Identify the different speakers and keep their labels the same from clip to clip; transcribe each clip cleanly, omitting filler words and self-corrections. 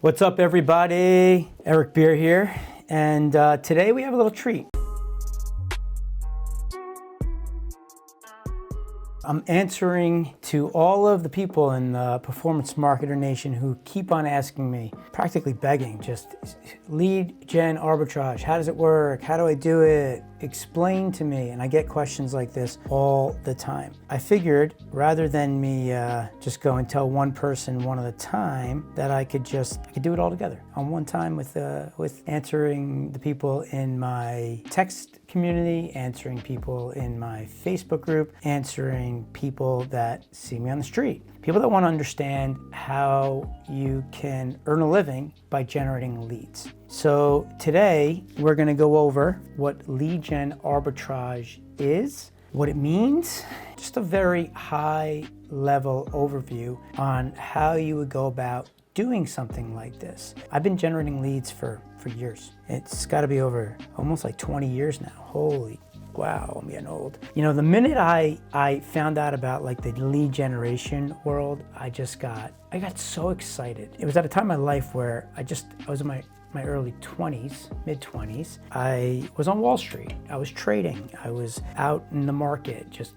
Speaker 1: What's up, everybody? Eric Beer here, and today we have a little treat. I'm answering to all of the people in the Performance Marketer Nation who keep on asking me, practically begging, just lead gen arbitrage. How does it work? How do I do it? Explain to me. And I get questions like this all the time. I figured rather than me just go and tell one person one at a time, that I could do it all together on one time with answering the people in my text community, answering people in my Facebook group, answering people that see me on the street, people that want to understand how you can earn a living by generating leads. So today we're going to go over what lead gen arbitrage is, what it means, just a very high level overview on how you would go about doing something like this. I've been generating leads for years. It's got to be over almost like 20 years now. Holy wow, I'm getting old. You know, the minute I found out about like the lead generation world, I got so excited. It was at a time in my life where I was in my early 20s, mid 20s. I was on Wall Street. I was trading. I was out in the market, just,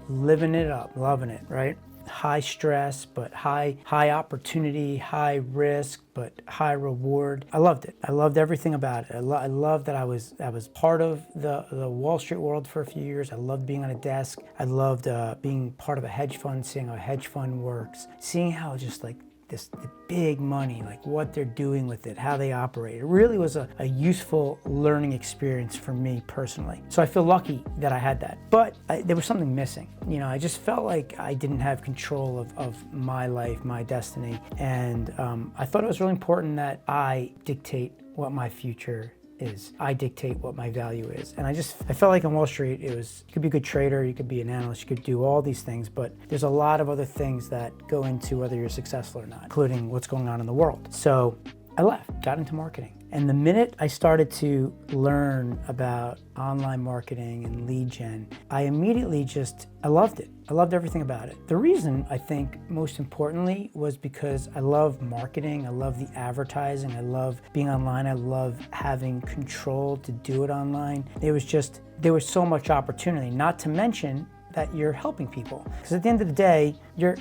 Speaker 1: living it up, loving it, right? High stress, but high opportunity, high risk, but high reward. I loved it. I loved everything about it. I loved that I was part of the Wall Street world for a few years. I loved being on a desk. I loved being part of a hedge fund, seeing how a hedge fund works, seeing how just like the big money, like what they're doing with it, how they operate. It really was a useful learning experience for me personally. So I feel lucky that I had that. But there was something missing. I just felt like I didn't have control of my life, my destiny. And I thought it was really important that I dictate what my future is. I dictate what my value is. And I felt like on Wall Street, you could be a good trader, you could be an analyst, you could do all these things, but there's a lot of other things that go into whether you're successful or not, including what's going on in the world. So I left, got into marketing. And the minute I started to learn about online marketing and lead gen, I immediately I loved it. I loved everything about it. The reason, I think, most importantly, was because I love marketing, I love the advertising, I love being online, I love having control to do it online. There was so much opportunity, not to mention that you're helping people. Because at the end of the day, you're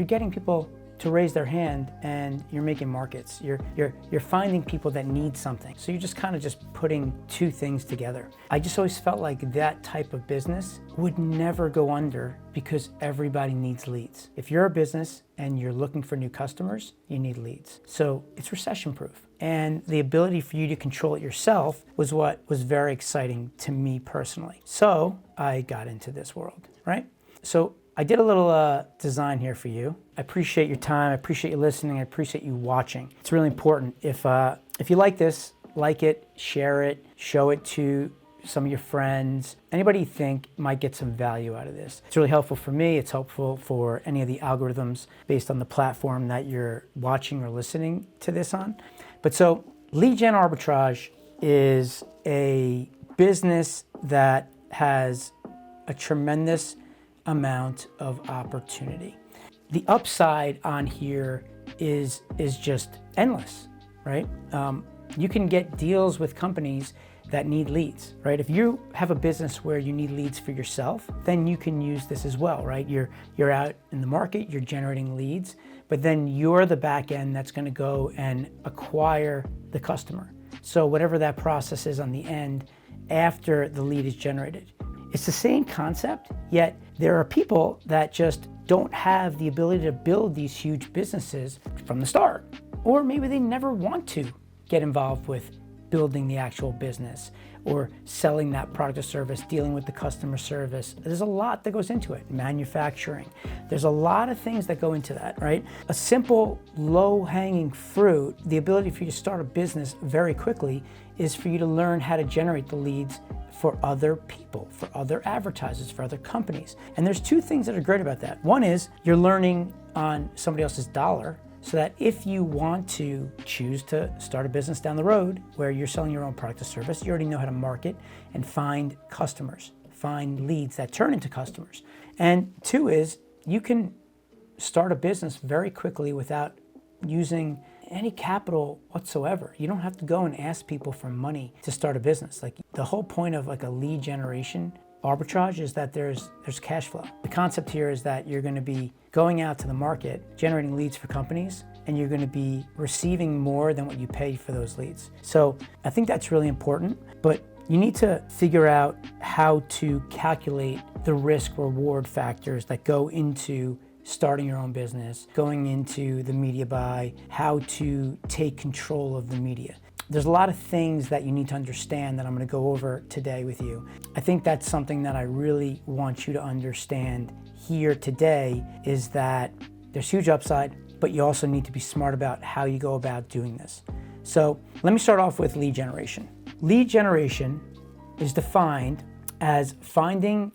Speaker 1: getting people to raise their hand, and you're making markets. You're finding people that need something. So you're just kind of putting two things together. I just always felt like that type of business would never go under because everybody needs leads. If you're a business and you're looking for new customers, you need leads. So it's recession proof. And the ability for you to control it yourself was what was very exciting to me personally. So I got into this world, right? So I did a little design here for you. I appreciate your time. I appreciate you listening. I appreciate you watching. It's really important. If you like this, like it, share it, show it to some of your friends, anybody you think might get some value out of this. It's really helpful for me. It's helpful for any of the algorithms based on the platform that you're watching or listening to this on. But so lead gen arbitrage is a business that has a tremendous amount of opportunity. The upside on here is just endless, right? You can get deals with companies that need leads, right? If you have a business where you need leads for yourself, then you can use this as well, right? You're out in the market, you're generating leads, but then you're the back end that's going to go and acquire the customer. So whatever that process is on the end after the lead is generated. It's the same concept, yet there are people that just don't have the ability to build these huge businesses from the start. Or maybe they never want to get involved with building the actual business or selling that product or service, dealing with the customer service. There's a lot that goes into it. Manufacturing. There's a lot of things that go into that, right? A simple low-hanging fruit, the ability for you to start a business very quickly, is for you to learn how to generate the leads for other people, for other advertisers, for other companies. And there's two things that are great about that. One is you're learning on somebody else's dollar, so that if you want to choose to start a business down the road where you're selling your own product or service, you already know how to market and find customers, find leads that turn into customers. And two is you can start a business very quickly without using any capital whatsoever. You don't have to go and ask people for money to start a business. Like, the whole point of like a lead generation arbitrage is that there's cash flow. The concept here is that you're going to be going out to the market, generating leads for companies, and you're going to be receiving more than what you pay for those leads. So I think that's really important, but you need to figure out how to calculate the risk reward factors that go into starting your own business, going into the media buy, how to take control of the media. There's a lot of things that you need to understand that I'm going to go over today with you. I think that's something that I really want you to understand here today, is that there's huge upside, but you also need to be smart about how you go about doing this. So let me start off with lead generation. Lead generation is defined as finding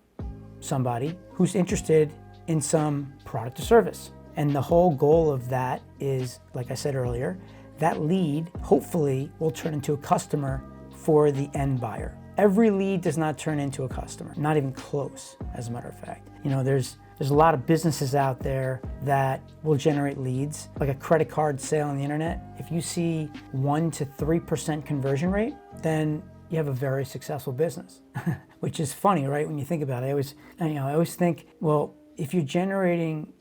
Speaker 1: somebody who's interested in some product or service. And the whole goal of that is, like I said earlier, that lead hopefully will turn into a customer for the end buyer. Every lead does not turn into a customer, not even close, as a matter of fact. You know, there's a lot of businesses out there that will generate leads, like a credit card sale on the internet. If you see 1 to 3% conversion rate, then you have a very successful business, which is funny, right? When you think about it, I always think, well, if you're generating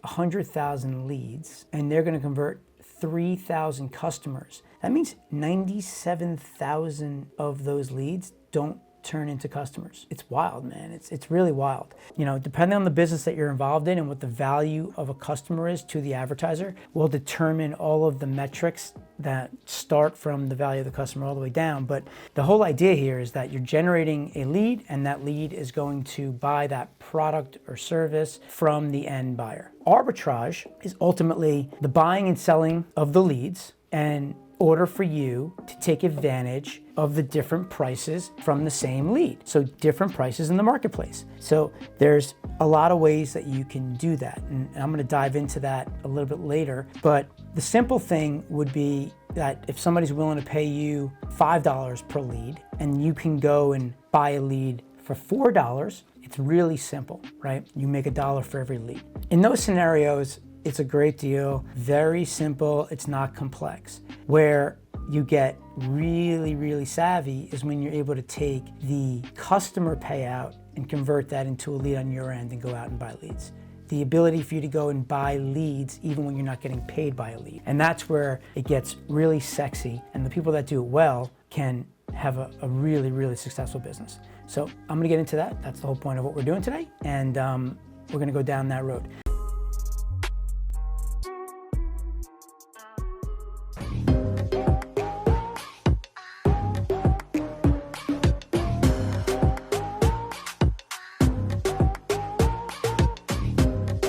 Speaker 1: 100,000 leads and they're going to convert 3,000 customers, that means 97,000 of those leads don't turn into customers. It's wild, man. It's really wild. You know, depending on the business that you're involved in and what the value of a customer is to the advertiser will determine all of the metrics that start from the value of the customer all the way down. But the whole idea here is that you're generating a lead, and that lead is going to buy that product or service from the end buyer. Arbitrage is ultimately the buying and selling of the leads in order for you to take advantage of the different prices from the same lead. So different prices in the marketplace. So there's a lot of ways that you can do that. And I'm gonna dive into that a little bit later. But the simple thing would be that if somebody's willing to pay you $5 per lead and you can go and buy a lead for $4, it's really simple, right? You make $1 for every lead. In those scenarios, it's a great deal, very simple, it's not complex. Where you get really, really savvy is when you're able to take the customer payout and convert that into a lead on your end and go out and buy leads. The ability for you to go and buy leads even when you're not getting paid by a lead. And that's where it gets really sexy, and the people that do it well can have a really, really successful business. So I'm gonna get into that. That's the whole point of what we're doing today, and we're gonna go down that road.